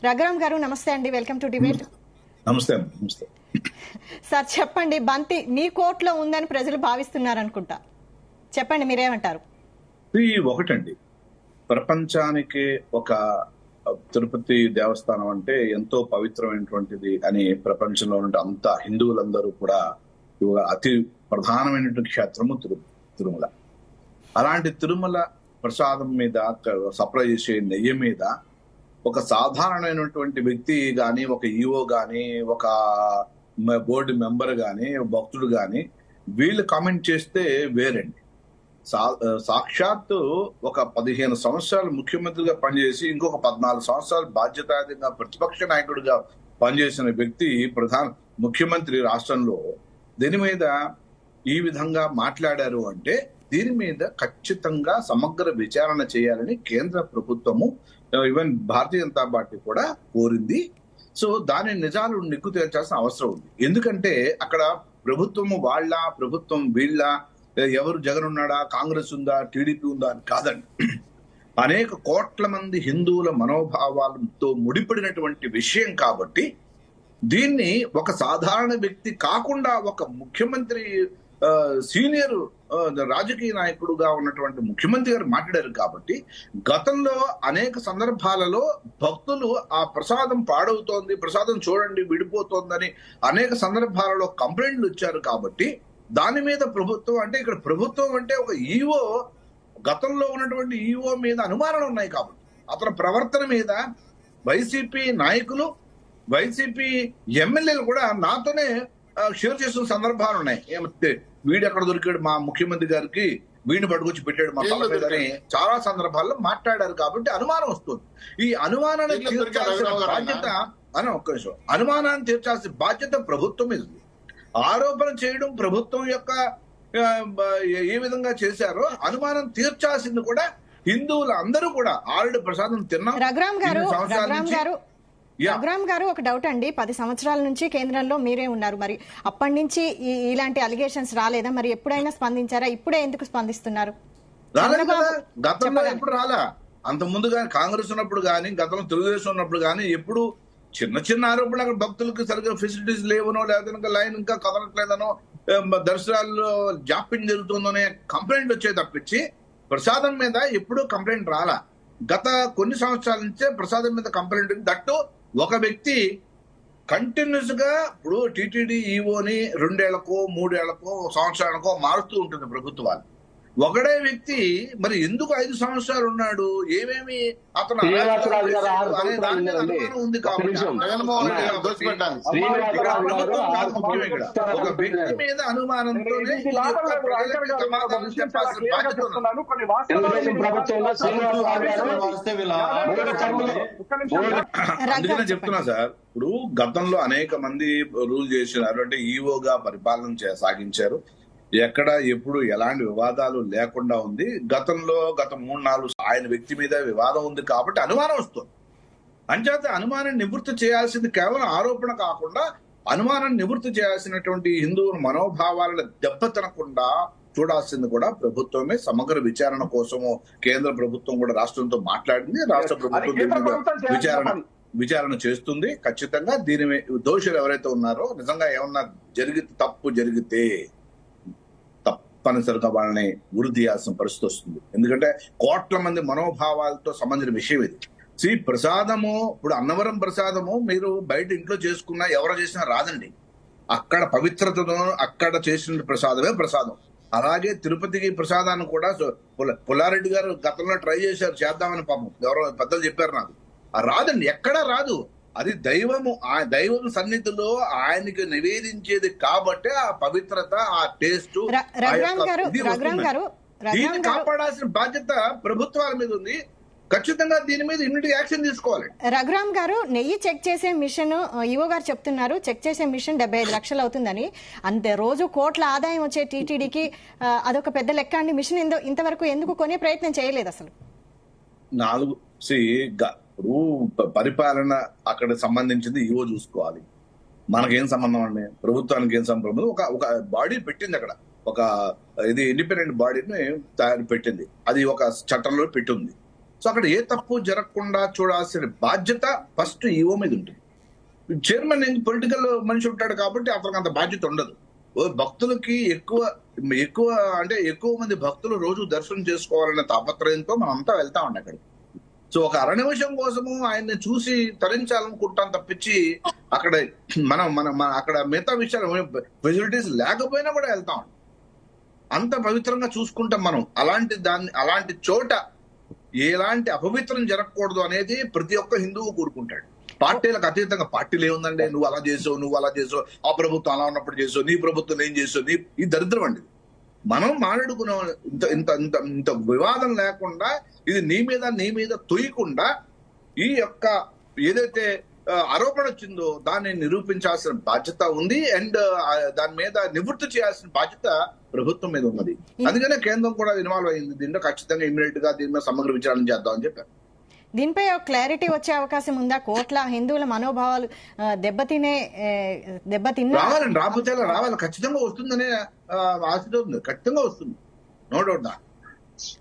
రఘురామ్ గారు నమస్తే అండి, వెల్కమ్ టు డిబేట్. నమస్తే నమస్తే సార్ చెప్పండి, బంతి మీ కోర్టులో ఉందని ప్రజలు భావిస్తున్నారు అనుకుంటా, చెప్పండి మీరేమంటారు? ఒకటండి, ప్రపంచానికి ఒక తిరుపతి దేవస్థానం అంటే ఎంతో పవిత్రమైనటువంటిది అని ప్రపంచంలో ఉన్న అంత హిందువులందరూ కూడా అతి ప్రధానమైనటువంటి క్షేత్రము తిరుమల. అలాంటి తిరుమల ప్రసాదం మీద సప్లై చేసే నెయ్యి మీద ఒక సాధారణమైనటువంటి వ్యక్తి గాని, ఒక ఈఓ గాని, ఒక బోర్డు మెంబర్ గాని, భక్తుడు గాని వీళ్ళు కామెంట్ చేస్తే వేరండి. సాక్షాత్తు ఒక 15 సంవత్సరాలు ముఖ్యమంత్రిగా పనిచేసి ఇంకొక 14 సంవత్సరాలు బాధ్యతాయుతంగా ప్రతిపక్ష నాయకుడిగా పనిచేసిన వ్యక్తి ముఖ్యమంత్రి రాష్ట్రంలో దీని మీద ఈ విధంగా మాట్లాడారు అంటే దీని మీద ఖచ్చితంగా సమగ్ర విచారణ చేయాలని కేంద్ర ప్రభుత్వము, ఈవెన్ భారతీయ జనతా పార్టీ కూడా కోరింది. సో దాని నిజాలు నిగ్గు తేల్చాల్సిన అవసరం ఉంది. ఎందుకంటే అక్కడ ప్రభుత్వము వాళ్ళ, ప్రభుత్వం వీళ్ళ, ఎవరు జగన్ ఉన్నాడా, కాంగ్రెస్ ఉందా, టీడీపీ ఉందా అని కాదండి. అనేక కోట్ల మంది హిందువుల మనోభావాలతో ముడిపడినటువంటి విషయం కాబట్టి దీన్ని ఒక సాధారణ వ్యక్తి కాకుండా ఒక ముఖ్యమంత్రి, సీనియర్ రాజకీయ నాయకుడుగా ఉన్నటువంటి ముఖ్యమంత్రి గారు మాట్లాడారు కాబట్టి గతంలో అనేక సందర్భాలలో భక్తులు ఆ ప్రసాదం పాడవుతోంది, ప్రసాదం చూడండి విడిపోతోందని అనేక సందర్భాలలో కంప్లైంట్లు ఇచ్చారు. కాబట్టి దాని మీద ప్రభుత్వం అంటే ఇక్కడ ప్రభుత్వం అంటే ఒక ఈఓ, గతంలో ఉన్నటువంటి ఈఓ మీద అనుమానాలు ఉన్నాయి కాబట్టి అతని ప్రవర్తన మీద వైసీపీ నాయకులు, వైసీపీ ఎమ్మెల్యేలు కూడా నాతోనే షేర్ చేసిన సందర్భాలు ఉన్నాయి. ఏమంటే వీడు ఎక్కడ దొరికాడు మా ముఖ్యమంత్రి గారికి, వీడిని పట్టుకొచ్చి పెట్టాడు మా తల మీద అని చాలా సందర్భాల్లో మాట్లాడారు. కాబట్టి అనుమానం వస్తుంది. ఈ అనుమానాన్ని తీర్చాల్సిన బాధ్యత ఒక్క నిమిషం, అనుమానాన్ని తీర్చాల్సిన బాధ్యత ప్రభుత్వం మీద ఉంది. ఆరోపణ చేయడం ప్రభుత్వం యొక్క ఏ విధంగా చేశారో అనుమానం తీర్చాల్సింది కూడా హిందువులు అందరూ కూడా ఆల్రెడీ ప్రసాదం తిన్నాం. రఘురామ్ గారు ఒక డౌట్ అండి, 10 సంవత్సరాల నుంచి కేంద్రంలో మీరే ఉన్నారు, మరి అప్పటి నుంచి ఇలాంటి అలిగేషన్స్ రాలేదా? మరి ఎప్పుడైనా స్పందించారా? ఇప్పుడే ఎందుకు స్పందిస్తున్నారు? గతంలో ఎప్పుడు రాలా, అంత ముందు కానీ కాంగ్రెస్ ఉన్నప్పుడు కానీ, గతంలో తెలుగుదేశం ఉన్నప్పుడు కానీ ఎప్పుడు చిన్న చిన్న ఆరోపణలు, అక్కడ భక్తులకు సరిగ్గా ఫెసిలిటీస్ లేవనో, లేదా లైన్ ఇంకా కదలట్లేదనో, దర్శనాల్లో జాప్యం జరుగుతుందనే కంప్లైంట్ వచ్చే తప్పించి ప్రసాదం మీద ఎప్పుడూ కంప్లైంట్ రాలా. గత కొన్ని సంవత్సరాల నుంచే ప్రసాదం మీద కంప్లైంట్ ఉంది. దట్టు ఒక వ్యక్తి కంటిన్యూస్ గా ఇప్పుడు టీటీడీ ఈఓని 2 ఏళ్లకో 3 ఏళ్లకో సంవత్సరాలకో మారుతూ ఉంటుంది ప్రభుత్వాలు. ఒకడే వ్యక్తి మరి ఎందుకు 5 సంవత్సరాలు ఉన్నాడు, ఏమేమి అతను అనే దాని మీద అనుమానం ఉంది. కాబట్టి ఒక వ్యక్తి మీద అనుమానంతోనే సమాధానం చెప్పాల్సిన బాధ్యత అందుకనే చెప్తున్నా సార్. ఇప్పుడు గతంలో అనేక మంది రూల్ చేసినారు, అంటే ఈఓగా పరిపాలన సాగించారు. ఎక్కడ ఎప్పుడు ఎలాంటి వివాదాలు లేకుండా ఉంది. గత 3-4 ఆయన వ్యక్తి మీద వివాదం ఉంది కాబట్టి అనుమానం వస్తుంది. అంచేత అనుమానం నివృత్తి చేయాల్సింది కేవలం ఆరోపణ కాకుండా అనుమానం నివృత్తి చేయాల్సినటువంటి హిందువుల మనోభావాలను దెబ్బతినకుండా చూడాల్సింది కూడా ప్రభుత్వమే. సమగ్ర విచారణ కోసము కేంద్ర ప్రభుత్వం కూడా రాష్ట్రంతో మాట్లాడింది. రాష్ట్ర ప్రభుత్వం విచారణ చేస్తుంది. ఖచ్చితంగా దీని దోషులు ఎవరైతే ఉన్నారో నిజంగా ఏమన్నా తప్పు జరిగితే తప్పనిసరిగా వాళ్ళని ఉరి తీయాల్సిన పరిస్థితి వస్తుంది. ఎందుకంటే కోట్ల మంది మనోభావాలతో సంబంధించిన విషయం ఇది. ప్రసాదము, ఇప్పుడు అన్నవరం ప్రసాదము మీరు బయట ఇంట్లో చేసుకున్నా ఎవరు చేసినా రాదండి. అక్కడ పవిత్రతను అక్కడ చేసిన ప్రసాదమే ప్రసాదం. అలాగే తిరుపతికి ప్రసాదాన్ని కూడా పుల్లారెడ్డి గారు గతంలో ట్రై చేశారు, చేద్దామని పాపం ఎవరో పెద్దలు చెప్పారు, నాకు రాదండి, ఎక్కడా రాదు. అది దైవము, ఆ దైవం సన్నిధిలో ఆయనకి నివేదించేది కాబట్టి ఆ పవిత్రత, ఆ టేస్ట్ దీన్ని కాపాడాల్సిన బాధ్యత ప్రభుత్వాల మీద ఉంది. ఖచ్చితంగా దీని మీద ఇమ్మీడియట్ యాక్షన్ తీసుకోవాలి. రఘురామ్ గారు, నెయ్యి చెక్ చేసే మిషన్ ఈవో గారు చెప్తున్నారు, చెక్ చేసే మిషన్ 75 లక్షలు అవుతుందని. అంతే రోజు కోట్ల ఆదాయం వచ్చే టీటీడీకి అదొక పెద్ద లెక్క అండి. మిషన్ ఇంతవరకు ఎందుకు కొనే ప్రయత్నం చేయలేదు అసలు? ఇప్పుడు పరిపాలన అక్కడ సంబంధించింది ఈవో చూసుకోవాలి. మనకేం సంబంధం అండి, ప్రభుత్వానికి ఏం సంబంధం? ఒక బాడీ పెట్టింది అక్కడ, ఒక ఇది ఇండిపెండెంట్ బాడీని తయారు పెట్టింది, అది ఒక చట్టంలో పెట్టింది. సో అక్కడ ఏ తప్పు జరగకుండా చూడాల్సిన బాధ్యత ఫస్ట్ ఈఓ మీద ఉంటుంది. చైర్మన్ పొలిటికల్ మనిషి ఉంటాడు కాబట్టి అతనికి అంత బాధ్యత ఉండదు. భక్తులకి ఎక్కువ అంటే ఎక్కువ మంది భక్తులు రోజు దర్శనం చేసుకోవాలనే తాపత్రయంతో మనం అంతా వెళ్తా ఉండే అక్కడికి. సో ఒక అర నిమిషం కోసము ఆయన్ని చూసి తరించాలనుకుంటాం తప్పించి అక్కడ మనం అక్కడ మిగతా విషయాలు ఫెసిలిటీస్ లేకపోయినా కూడా వెళ్తాం. అంత పవిత్రంగా చూసుకుంటాం మనం. అలాంటి చోట ఎలాంటి అపవిత్రం జరగకూడదు అనేది ప్రతి ఒక్క హిందువు కోరుకుంటాడు. పార్టీలకు అతీతంగా పార్టీలు ఏముందండి, నువ్వు అలా చేసావు, ఆ ప్రభుత్వం అలా ఉన్నప్పుడు చేసావు, నీ ప్రభుత్వం ఏం చేసావు, ఈ దరిద్రం అండి. మనం మాట్లాడుకున్నాం ఇంత వివాదం లేకుండా, ఇది నీ మీద తొయ్యకుండా ఈ యొక్క ఏదైతే ఆరోపణ వచ్చిందో దాన్ని నిరూపించాల్సిన బాధ్యత ఉంది. అండ్ దాని మీద నివృత్తి చేయాల్సిన బాధ్యత ప్రభుత్వం మీద ఉన్నది. అందుకనే కేంద్రం కూడా ఇన్వాల్వ్ అయింది దీంట్లో. ఖచ్చితంగా ఇమీడియట్ గా దీని మీద సమగ్ర విచారణ చేద్దామని చెప్పారు. దీనిపై ఒక క్లారిటీ వచ్చే అవకాశం ఉందా? కోట్ల హిందువుల మనోభావాలు దెబ్బతిన్నా రావాలండి, రావాలి, ఖచ్చితంగా వస్తుందనే ఆశతో ఉంది. ఖచ్చితంగా వస్తుంది, నో డౌట్.